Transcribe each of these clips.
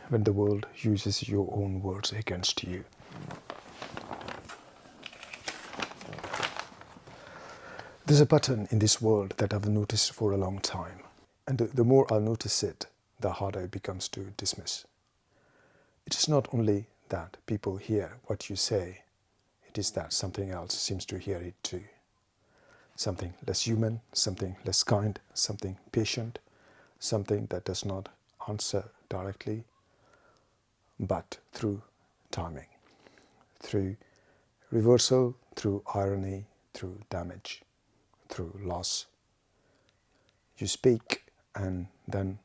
when the world uses your own words against you. There's a pattern in this world that I've noticed for a long time. And the more I notice it, the harder it becomes to dismiss. It is not only that people hear what you say, it is that something else seems to hear it too. Something less human, something less kind, something patient, something that does not answer directly, but through timing, through reversal, through irony, through damage, through loss. You speak and then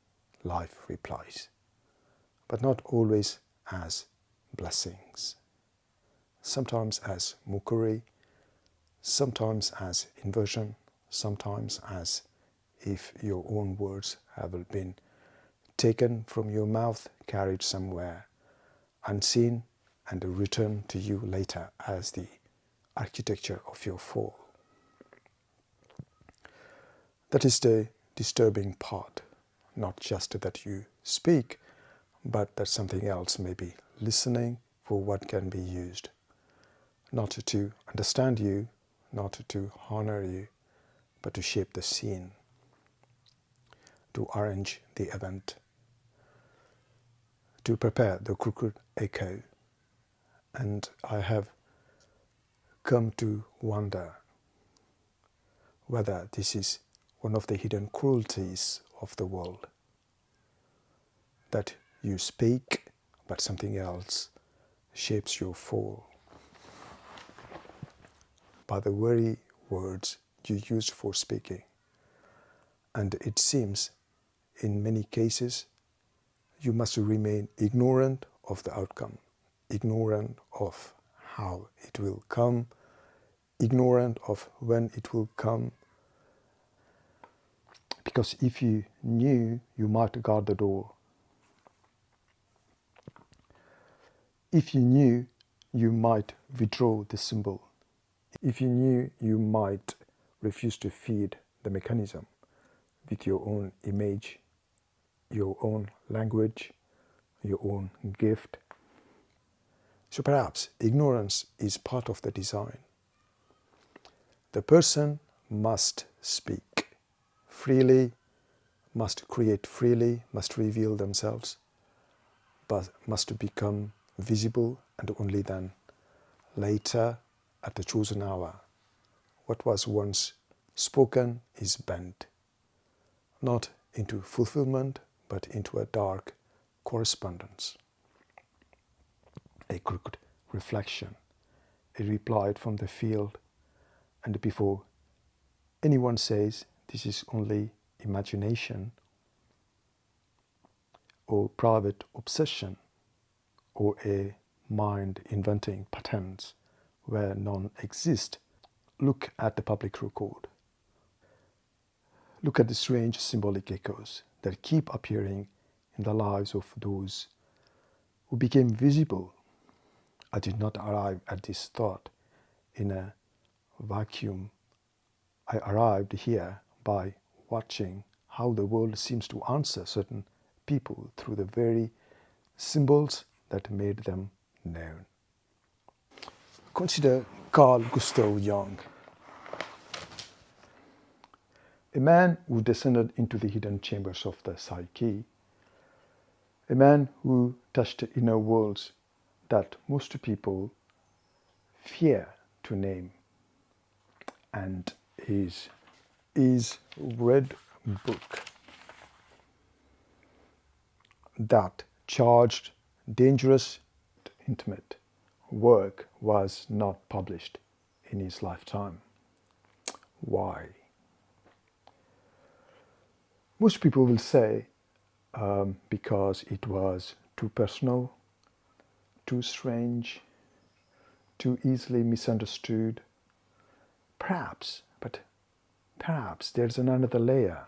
life replies, but not always as blessings. Sometimes as mockery, sometimes as inversion, sometimes as if your own words have been taken from your mouth, carried somewhere unseen, and returned to you later as the architecture of your fall. That is the disturbing part, not just that you speak, but that something else may be listening for what can be used, not to understand you, not to honor you, but to shape the scene, to arrange the event, to prepare the crooked echo. And I have come to wonder whether this is one of the hidden cruelties of the world, that you speak, but something else shapes your fall by the very words you use for speaking. And it seems, in many cases, you must remain ignorant of the outcome, ignorant of how it will come, ignorant of when it will come. Because if you knew, you might guard the door. If you knew, you might withdraw the symbol. If you knew, you might refuse to feed the mechanism with your own image, your own language, your own gift. So perhaps ignorance is part of the design. The person must speak freely, must create freely, must reveal themselves, but must become visible, and only then, later, at the chosen hour, what was once spoken is bent, not into fulfillment, but into a dark correspondence, a crooked reflection, a reply from the field, and before anyone says this is only imagination or private obsession or a mind inventing patterns where none exist, look at the public record. Look at the strange symbolic echoes that keep appearing in the lives of those who became visible. I did not arrive at this thought in a vacuum. I arrived here by watching how the world seems to answer certain people through the very symbols that made them known. Consider Carl Gustav Jung, a man who descended into the hidden chambers of the psyche, a man who touched inner worlds that most people fear to name, and his red book, that charged, dangerous, intimate work, was not published in his lifetime. Why? Most people will say because it was too personal, too strange, too easily misunderstood. Perhaps, but perhaps there's another layer.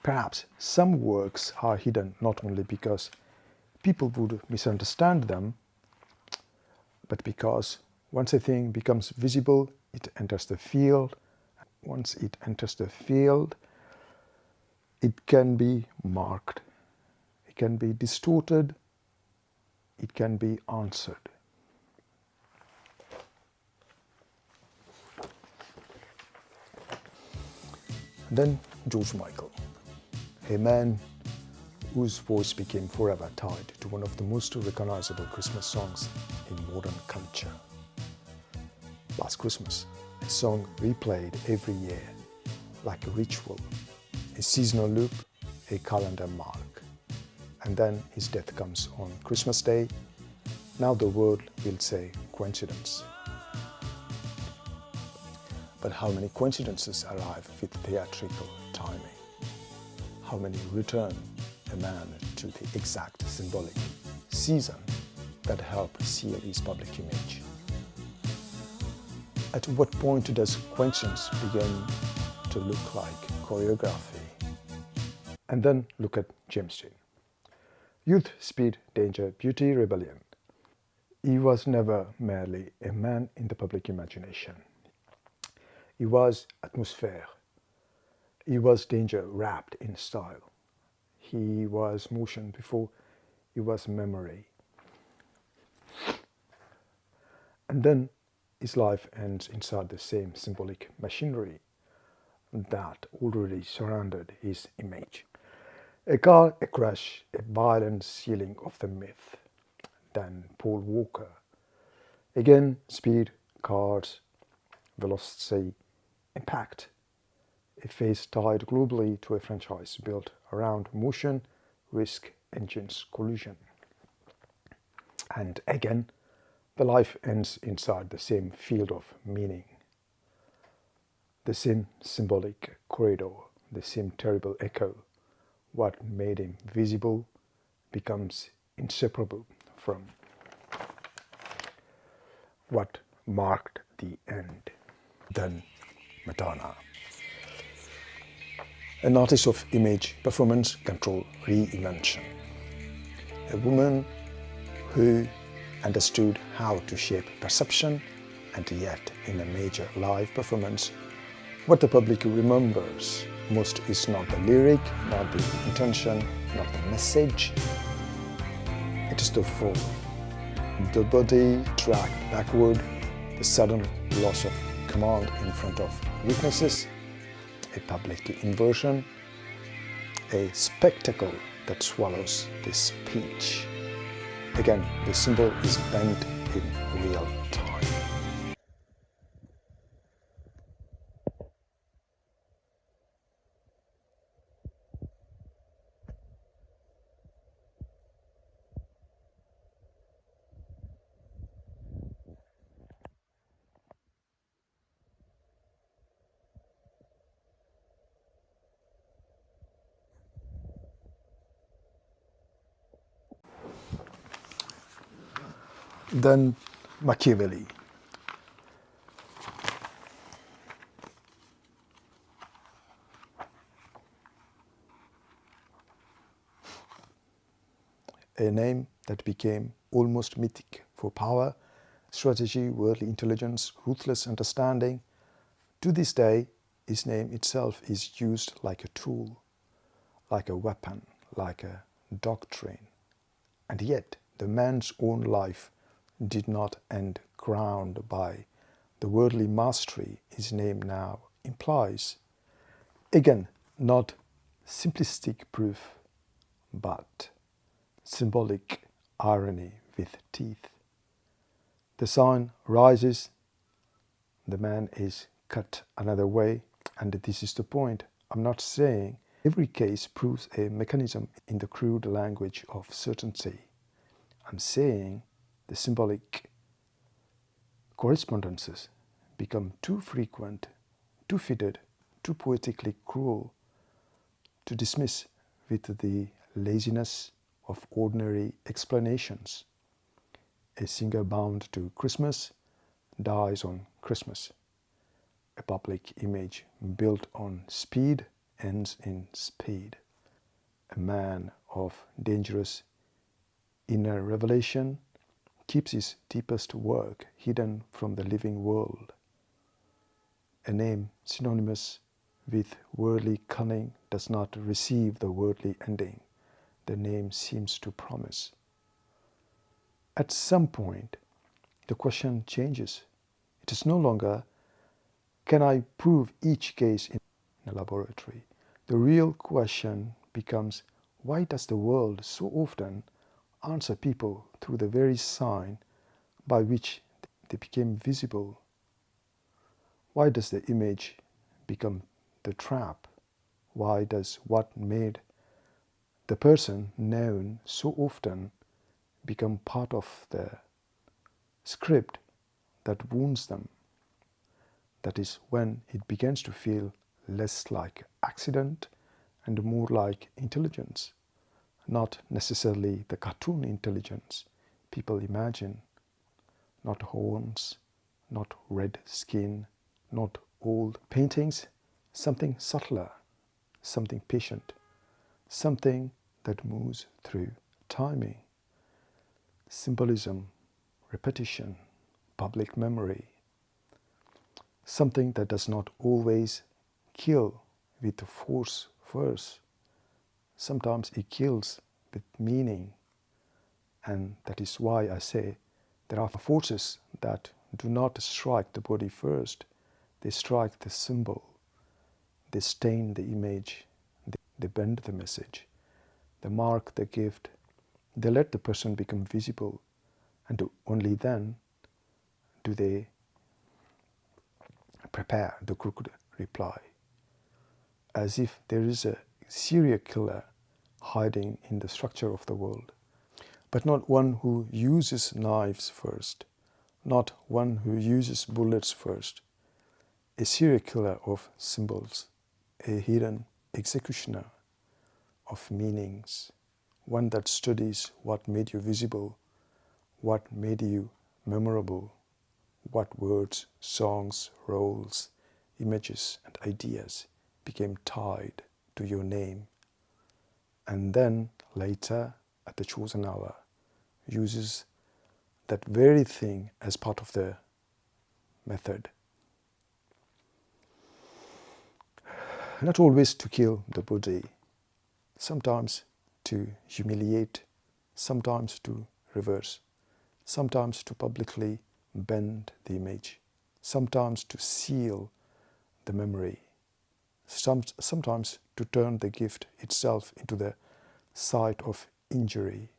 Perhaps some works are hidden not only because people would misunderstand them, but because once a thing becomes visible, it enters the field. Once it enters the field, it can be marked, It can be distorted, it can be answered. Then George Michael, a man whose voice became forever tied to one of the most recognizable Christmas songs in modern culture. Last Christmas, a song replayed every year, like a ritual, a seasonal loop, a calendar mark. And then his death comes on Christmas Day. Now the world will say coincidence. But how many coincidences arrive with theatrical timing? How many return a man to the exact symbolic season that help seal his public image? At what point does coincidence begin to look like choreography? And then look at James Dean. Youth, speed, danger, beauty, rebellion. He was never merely a man in the public imagination. He was atmosphere. He was danger wrapped in style. He was motion before he was memory. And then his life ends inside the same symbolic machinery that already surrounded his image. A car, a crash, a violent sealing of the myth. Then Paul Walker. Again, speed, cars, velocity, impact. A face tied globally to a franchise built around motion, risk, engines, collision. And again, the life ends inside the same field of meaning. The same symbolic corridor, the same terrible echo. What made him visible becomes inseparable from what marked the end. Then Madonna. An artist of image, performance, control, reinvention. A woman who understood how to shape perception, and yet in a major live performance, what the public remembers most is not the lyric, not the intention, not the message. It is the fall, the body dragged backward, the sudden loss of command in front of witnesses, a public inversion, a spectacle that swallows the speech. Again, the symbol is bent in real time. Then Machiavelli. A name that became almost mythic for power, strategy, worldly intelligence, ruthless understanding. To this day, his name itself is used like a tool, like a weapon, like a doctrine. And yet, the man's own life did not end crowned by the worldly mastery his name now implies. Again, not simplistic proof, but symbolic irony with teeth. The sun rises, the man is cut another way, and this is the point. I'm not saying every case proves a mechanism in the crude language of certainty. I'm saying the symbolic correspondences become too frequent, too fitted, too poetically cruel to dismiss with the laziness of ordinary explanations. A singer bound to Christmas dies on Christmas. A public image built on speed ends in speed. A man of dangerous inner revelation keeps his deepest work hidden from the living world. A name synonymous with worldly cunning does not receive the worldly ending the name seems to promise. At some point, the question changes. It is no longer, can I prove each case in a laboratory? The real question becomes, why does the world so often answer people through the very sign by which they became visible? Why does the image become the trap? Why does what made the person known so often become part of the script that wounds them? That is when it begins to feel less like accident and more like intelligence, not necessarily the cartoon intelligence people imagine, not horns, not red skin, not old paintings, something subtler, something patient, something that moves through timing, symbolism, repetition, public memory, something that does not always kill with force first. Sometimes it kills with meaning, and that is why I say there are forces that do not strike the body first. They strike the symbol, they stain the image, they bend the message, they mark the gift, they let the person become visible, and only then do they prepare the crooked reply, as if there is a serial killer hiding in the structure of the world, but not one who uses knives first, not one who uses bullets first, a serial killer of symbols, a hidden executioner of meanings, one that studies what made you visible, what made you memorable, what words, songs, roles, images, and ideas became tied to your name, and then later, at the chosen hour, uses that very thing as part of the method. Not always to kill the body, sometimes to humiliate, sometimes to reverse, sometimes to publicly bend the image, sometimes to seal the memory, sometimes to turn the gift itself into the site of injury.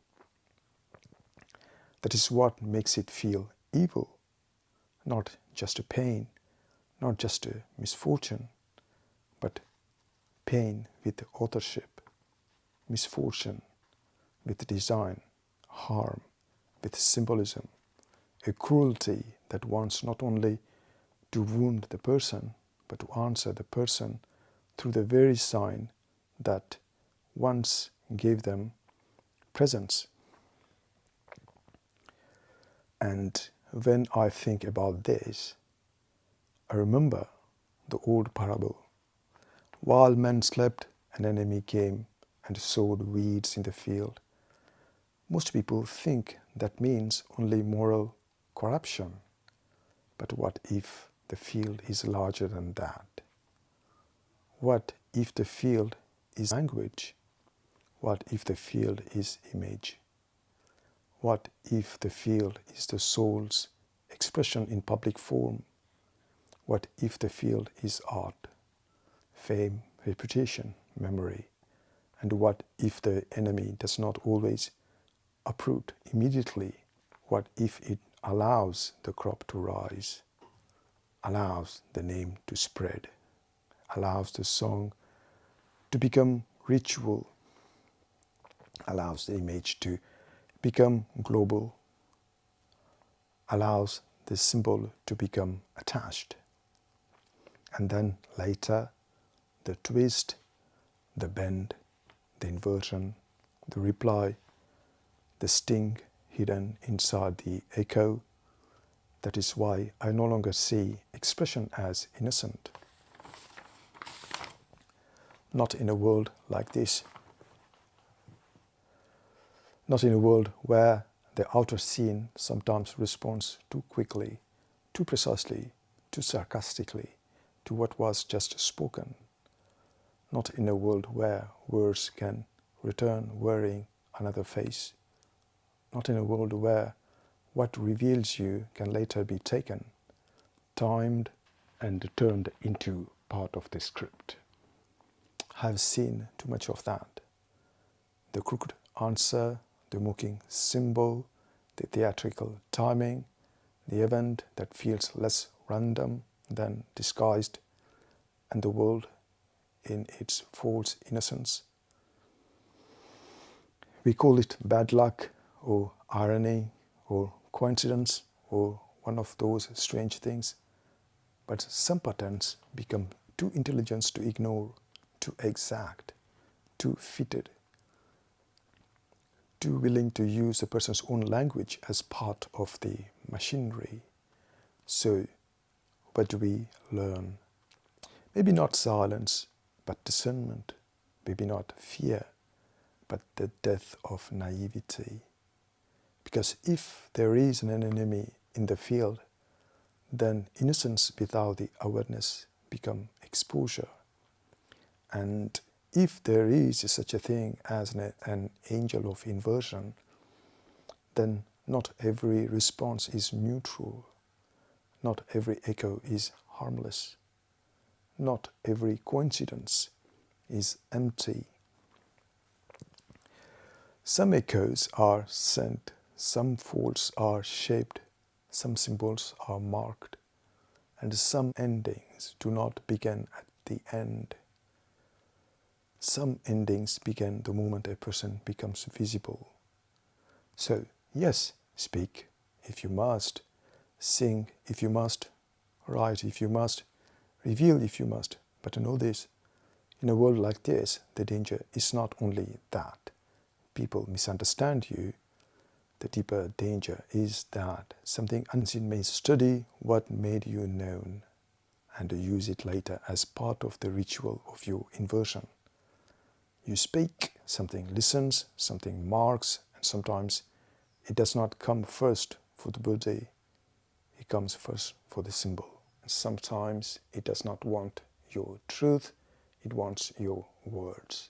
That is what makes it feel evil, not just a pain, not just a misfortune, but pain with authorship, misfortune with design, harm with symbolism, a cruelty that wants not only to wound the person, but to answer the person through the very sign that once gave them presence. And when I think about this, I remember the old parable. While men slept, an enemy came and sowed weeds in the field. Most people think that means only moral corruption. But what if the field is larger than that? What if the field is language? What if the field is image? What if the field is the soul's expression in public form? What if the field is art, fame, reputation, memory? And what if the enemy does not always uproot immediately? What if it allows the crop to rise, allows the name to spread, allows the song to become ritual, allows the image to become global, allows the symbol to become attached? And then later, the twist, the bend, the inversion, the reply, the sting hidden inside the echo. That is why I no longer see expression as innocent. Not in a world like this. Not in a world where the outer scene sometimes responds too quickly, too precisely, too sarcastically to what was just spoken. Not in a world where words can return wearing another face, not in a world where what reveals you can later be taken, timed, and turned into part of the script. I've seen too much of that. The crooked answer, the mocking symbol, the theatrical timing, the event that feels less random than disguised, and the world in its false innocence. We call it bad luck, or irony, or coincidence, or one of those strange things. But some patterns become too intelligent to ignore, too exact, too fitted, too willing to use a person's own language as part of the machinery. So, what do we learn? Maybe not silence, but discernment. Maybe not fear, but the death of naivety. Because if there is an enemy in the field, then innocence without the awareness becomes exposure. And if there is such a thing as an angel of inversion, then not every response is neutral. Not every echo is harmless. Not every coincidence is empty. Some echoes are sent, some faults are shaped, some symbols are marked, and some endings do not begin at the end. Some endings begin the moment a person becomes visible. So, yes, speak if you must, sing if you must, write if you must, reveal if you must, but know this, in a world like this, the danger is not only that people misunderstand you. The deeper danger is that something unseen may study what made you known and use it later as part of the ritual of your inversion. You speak, something listens, something marks, and sometimes it does not come first for the body, it comes first for the symbol. And sometimes it does not want your truth, it wants your words.